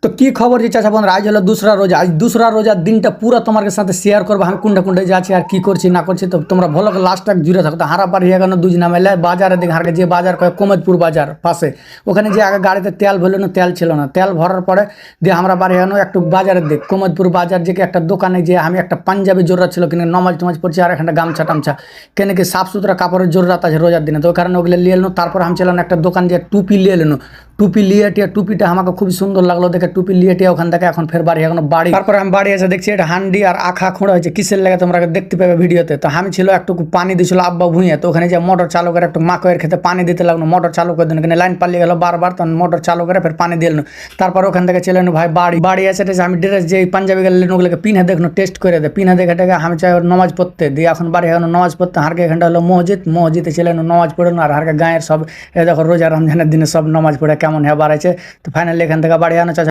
তো কি খবর যে চাচা বোন, আজ হলো दूसरा রোজা। আজ दूसरा রোজার দিনটা পুরো তোমার সাথে শেয়ার করবো আমি কোনটা কোনটা যাচ্ছি আর কি করছি না করছি। তো তোমরা ভালো লাস্ট তক জুড়ে থাকো। তো হারা পার হয়ে গেল দুজ নামেলে বাজারের দিকে হারকে যে বাজার কয় কোমদপুর বাজার পাশে, ওখানে যে আগে গাড়িতে তেল ভরলো না, তেল ছিল না, তেল ভরার পরে দিয়ে আমরা বাড়ি গেল একটু বাজারের দিক কোমদপুর বাজার যে একটা দোকানে যে আমি একটা পাঞ্জাবি জরুরত ছিল কিনে নমাজ টমাজ পড়ছি আর এখানটা গামছা টামছা কেন কি সাফ সুতরা কাপড়ের জরুরত আছে রোজার দিনে। তো ওই কারণে ওগুলো নিয়ে এলো। তারপর আমি ছিলাম একটা দোকান যে টুপি নিয়ে এলো, টুপি লিয়ে টিয়া টুপিটা আমাকে খুব সুন্দর লাগলো দেখে, টুপি লিয়ে টিয়া ওখান থেকে এখন ফের বাড়ি এখন বাড়ি। তারপরে আমি বাড়ি এসে দেখছি এটা হান্ডি আর আখা খোঁড়া হয়েছে কিসের লাগে তোমরা দেখতে পাবে ভিডিওতে। তো আমি ছিল একটু পানি দিয়েছিল আব্বা ভুঁইয়া, তো ওখানে যে মোটর চালু করে একটু মাকের খেতে পানি দিতে লাগলো, মোটর চালু করে দিন এখানে লাইন পালিয়ে গেল বারবার, তখন মোটর চালু করে ফের পানি দিয়ে তারপর ওখান থেকে চলে ভাই বাড়ি। বাড়ি এসে আমি ড্রেস যে পাঞ্জাবি গেলেন ওগুলোকে পিনে দেখুন টেস্ট করে দেয়, পিনে দেখে টেকে আমি চাই নমাজ পড়তে দিয়ে এখন বাড়ি এখন নমাজ পড়তে হারকে এখানটা হলো মসজিদ, মসজিদে ছিলেন নমাজ পড়েন আর হারকে গাঁয়ের সব এ দেখো রোজা রমজানের দিনে সব নমাজ পড়ে কেমন হ্যাঁ বাড়াইছে। তো ফাইনালি এখান থেকে বাড়ি আনো চাচা।